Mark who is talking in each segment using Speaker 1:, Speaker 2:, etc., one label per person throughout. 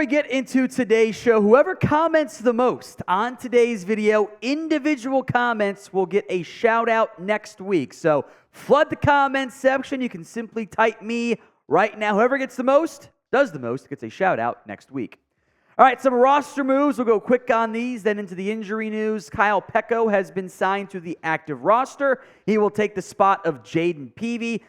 Speaker 1: we get into today's show, whoever comments the most on today's video, individual comments will get a shout out next week. So flood the comments section. You can simply type me right now. Whoever gets the most, does the most, gets a shout out next week. All right, some roster moves. We'll go quick on these, then into the injury news. Kyle Peko has been signed to the active roster. He will take the spot of Jayden Peevy.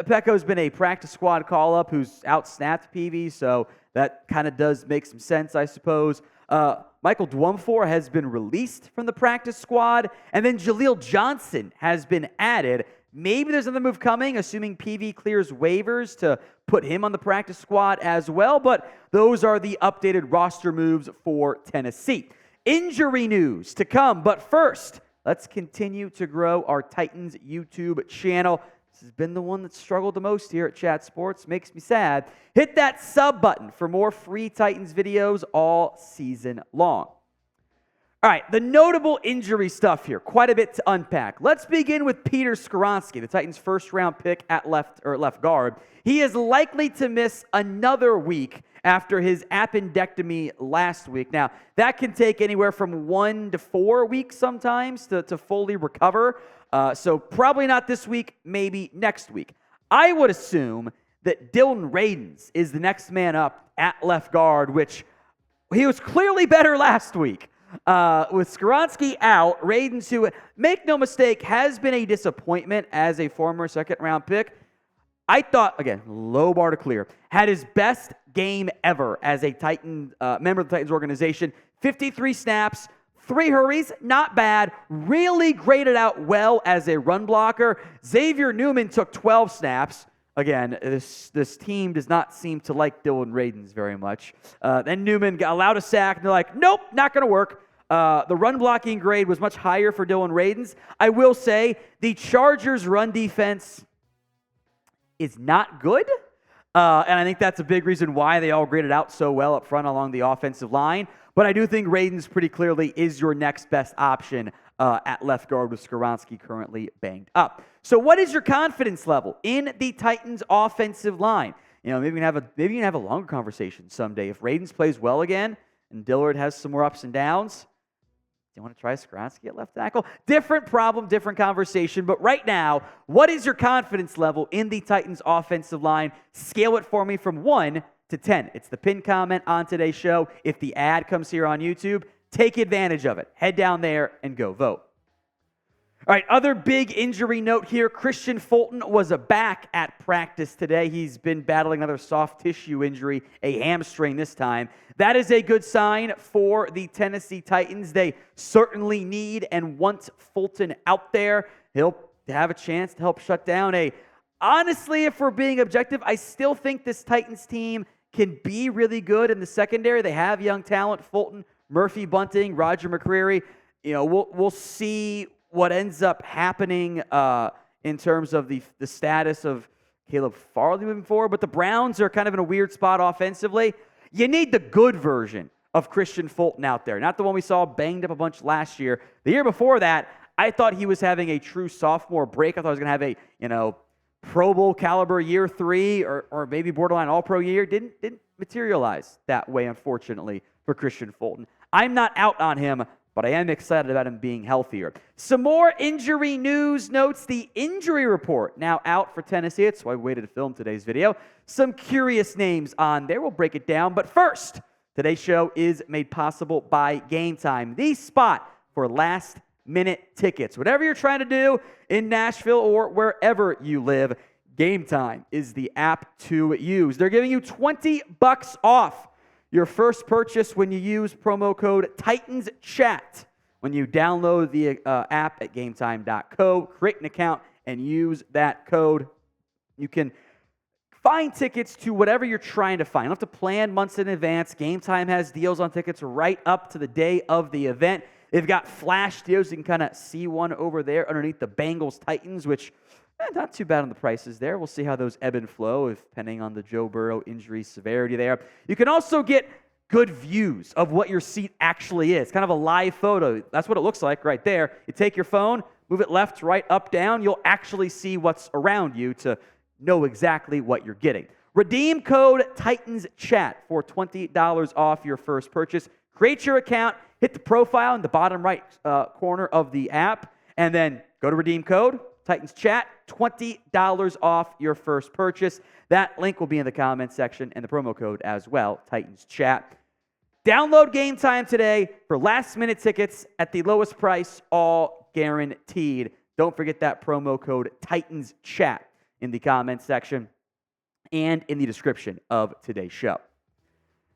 Speaker 1: Peko's been a practice squad call-up who's out-snapped Peevy, so that kind of does make some sense, I suppose. Michael Dwumfour has been released from the practice squad, and then Jaleel Johnson has been added. Maybe there's another move coming, assuming Peevy clears waivers to put him on the practice squad as well, but those are the updated roster moves for Tennessee. Injury news to come, but first, let's continue to grow our Titans YouTube channel. This has been the one that struggled the most here at Chat Sports. Makes me sad. Hit that sub button for more free Titans videos all season long. All right, the notable injury stuff here, quite a bit to unpack. Let's begin with Peter Skoronski, the Titans' first-round pick at left guard. He is likely to miss another week after his appendectomy last week. Now, that can take anywhere from 1 to 4 weeks sometimes to fully recover. So probably not this week, maybe next week. I would assume that Dillon Radunz is the next man up at left guard, which he was clearly better last week. With Skoronski out, Radunz, who, make no mistake, has been a disappointment as a former second-round pick, I thought, again, low bar to clear, had his best game ever as a Titan member of the Titans organization. 53 snaps, 3 hurries, not bad. Really graded out well as a run blocker. Xavier Newman took 12 snaps. Again, this team does not seem to like Dillon Radunz very much. Then Newman got allowed a sack, and they're like, nope, not going to work. The run blocking grade was much higher for Dillon Radunz. I will say the Chargers' run defense is not good, and I think that's a big reason why they all graded out so well up front along the offensive line. But I do think Radunz pretty clearly is your next best option at left guard with Skoronski currently banged up. So what is your confidence level in the Titans' offensive line? You know, maybe you can have a longer conversation someday. If Radunz plays well again and Dillard has some more ups and downs, do you want to try Skoronski at left tackle? Different problem, different conversation. But right now, what is your confidence level in the Titans' offensive line? Scale it for me from 1 to 10. It's the pinned comment on today's show. If the ad comes here on YouTube, take advantage of it. Head down there and go vote. All right, other big injury note here. Kristian Fulton was back at practice today. He's been battling another soft tissue injury, a hamstring this time. That is a good sign for the Tennessee Titans. They certainly need and want Fulton out there. He'll have a chance to help shut down honestly, if we're being objective, I still think this Titans team can be really good in the secondary. They have young talent, Fulton, Murphy Bunting, Roger McCreary. You know, we'll see what ends up happening in terms of the status of Caleb Farley moving forward. But the Browns are kind of in a weird spot offensively. You need the good version of Kristian Fulton out there, not the one we saw banged up a bunch last year. The year before that, I thought he was having a true sophomore break. I thought he was going to have a, Pro Bowl caliber year 3 or maybe borderline All-Pro year. Didn't materialize that way, unfortunately, for Kristian Fulton. I'm not out on him, but I am excited about him being healthier. Some more injury news notes. The injury report now out for Tennessee. That's why I waited to film today's video. Some curious names on there. We'll break it down. But first, today's show is made possible by Game Time, the spot for last-minute tickets. Whatever you're trying to do in Nashville or wherever you live, Game Time is the app to use. They're giving you $20 off your first purchase when you use promo code TitansChat. When you download the app at gametime.co, create an account, and use that code, you can find tickets to whatever you're trying to find. You don't have to plan months in advance. Game Time has deals on tickets right up to the day of the event. They've got flash deals. You can kind of see one over there underneath the Bengals Titans, which not too bad on the prices there. We'll see how those ebb and flow, depending on the Joe Burrow injury severity there. You can also get good views of what your seat actually is. Kind of a live photo. That's what it looks like right there. You take your phone, move it left, right, up, down. You'll actually see what's around you to know exactly what you're getting. Redeem code TitansChat for $20 off your first purchase. Create your account, hit the profile in the bottom right corner of the app, and then go to redeem code TitansChat, $20 off your first purchase. That link will be in the comments section and the promo code as well, TitansChat. Download Game Time today for last-minute tickets at the lowest price, all guaranteed. Don't forget that promo code TitansChat in the comments section and in the description of today's show.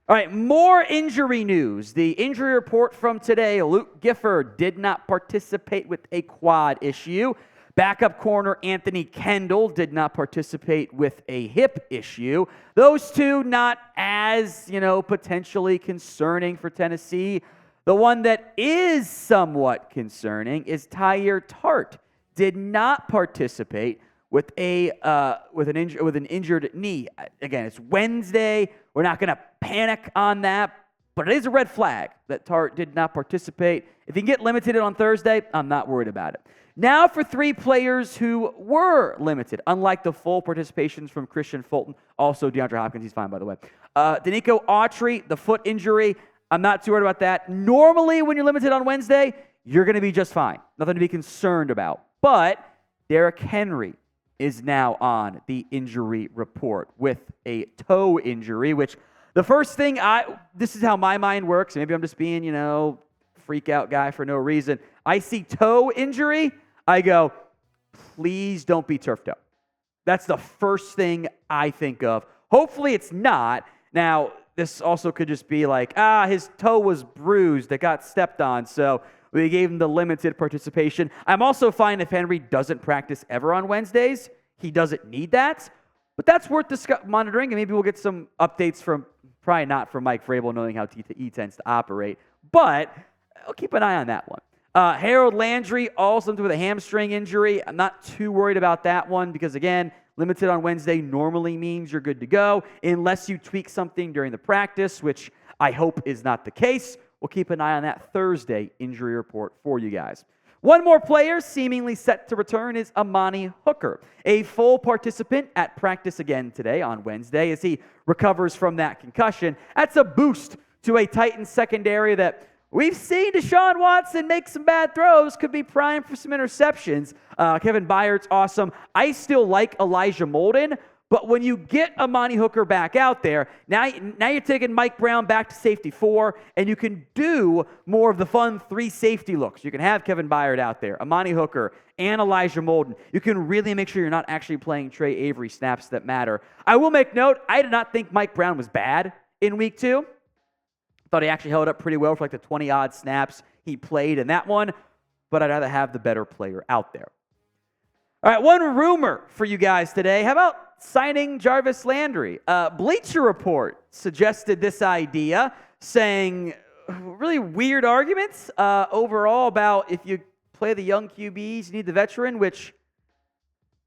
Speaker 1: All right, more injury news. The injury report from today, Luke Gifford did not participate with a quad issue. Backup corner Anthony Kendall did not participate with a hip issue. Those two not as, potentially concerning for Tennessee. The one that is somewhat concerning is Tyre Tart. Did not participate with an injured knee. Again, it's Wednesday. We're not going to panic on that, but it is a red flag that Tart did not participate. If he can get limited on Thursday, I'm not worried about it. Now for three players who were limited, unlike the full participations from Kristian Fulton. Also, DeAndre Hopkins, he's fine, by the way. Danico Autry, the foot injury, I'm not too worried about that. Normally, when you're limited on Wednesday, you're going to be just fine. Nothing to be concerned about. But Derrick Henry is now on the injury report with a toe injury, which the first thing this is how my mind works. Maybe I'm just being, freak out guy for no reason. I see toe injury, I go, please don't be turf toe. That's the first thing I think of. Hopefully it's not. Now, this also could just be like, his toe was bruised, it got stepped on, so we gave him the limited participation. I'm also fine if Henry doesn't practice ever on Wednesdays. He doesn't need that. But that's worth monitoring, and maybe we'll get some updates from, probably not from Mike Vrabel, knowing how he tends to operate. But I'll keep an eye on that one. Harold Landry, also with a hamstring injury. I'm not too worried about that one because, again, limited on Wednesday normally means you're good to go unless you tweak something during the practice, which I hope is not the case. We'll keep an eye on that Thursday injury report for you guys. One more player seemingly set to return is Amani Hooker, a full participant at practice again today on Wednesday as he recovers from that concussion. That's a boost to a Titans secondary that we've seen Deshaun Watson make some bad throws, could be primed for some interceptions. Kevin Byard's awesome. I still like Elijah Molden, but when you get Amani Hooker back out there, now you're taking Mike Brown back to safety 4, and you can do more of the fun 3 safety looks. You can have Kevin Byard out there, Amani Hooker, and Elijah Molden. You can really make sure you're not actually playing Trey Avery snaps that matter. I will make note, I did not think Mike Brown was bad in week 2. Thought he actually held up pretty well for like the 20-odd snaps he played in that one, but I'd rather have the better player out there. All right, one rumor for you guys today. How about signing Jarvis Landry? Bleacher Report suggested this idea, saying really weird arguments overall about if you play the young QBs, you need the veteran, which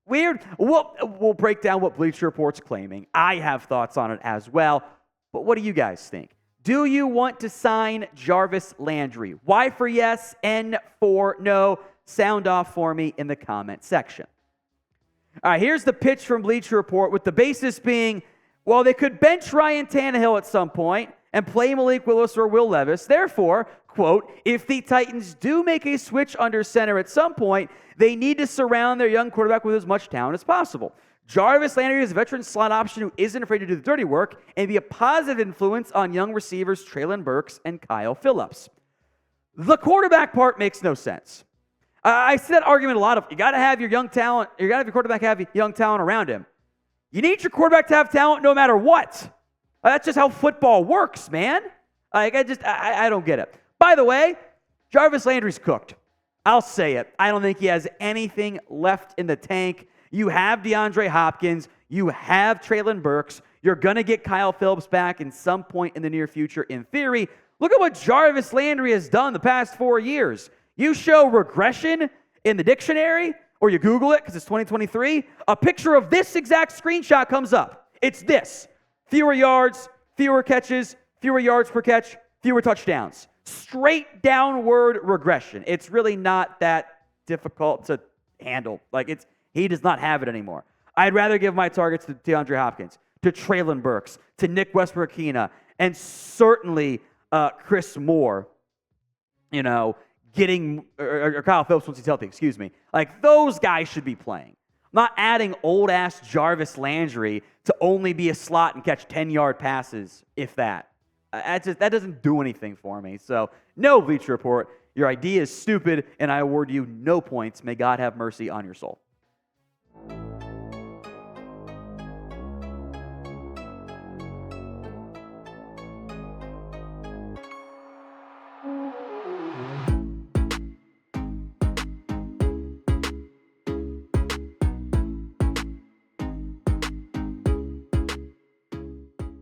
Speaker 1: weird. We'll break down what Bleacher Report's claiming. I have thoughts on it as well, but what do you guys think? Do you want to sign Jarvis Landry? Y for yes, N for no. Sound off for me in the comment section. All right, here's the pitch from Bleacher Report, with the basis being, well, they could bench Ryan Tannehill at some point and play Malik Willis or Will Levis. Therefore, quote, if the Titans do make a switch under center at some point, they need to surround their young quarterback with as much talent as possible. Jarvis Landry is a veteran slot option who isn't afraid to do the dirty work and be a positive influence on young receivers Treylon Burks and Kyle Phillips. The quarterback part makes no sense. I see that argument a lot of, you got to have your young talent, you got to have your quarterback have young talent around him. You need your quarterback to have talent no matter what. That's just how football works, man. I don't get it. By the way, Jarvis Landry's cooked. I'll say it. I don't think he has anything left in the tank. You have DeAndre Hopkins. You have Treylon Burks. You're going to get Kyle Phillips back in some point in the near future, in theory. Look at what Jarvis Landry has done the past 4 years. You show regression in the dictionary, or you Google it because it's 2023, a picture of this exact screenshot comes up. It's this. Fewer yards, fewer catches, fewer yards per catch, fewer touchdowns. Straight downward regression. It's really not that difficult to handle. He does not have it anymore. I'd rather give my targets to DeAndre Hopkins. to Treylon Burks, to Nick Westbrook-Akina, and certainly Chris Moore, getting, or Kyle Phillips once he's healthy, excuse me. Like, those guys should be playing. I'm not adding old-ass Jarvis Landry to only be a slot and catch 10-yard passes, if that. That doesn't do anything for me. So, no, Bleacher Report. Your idea is stupid, and I award you no points. May God have mercy on your soul.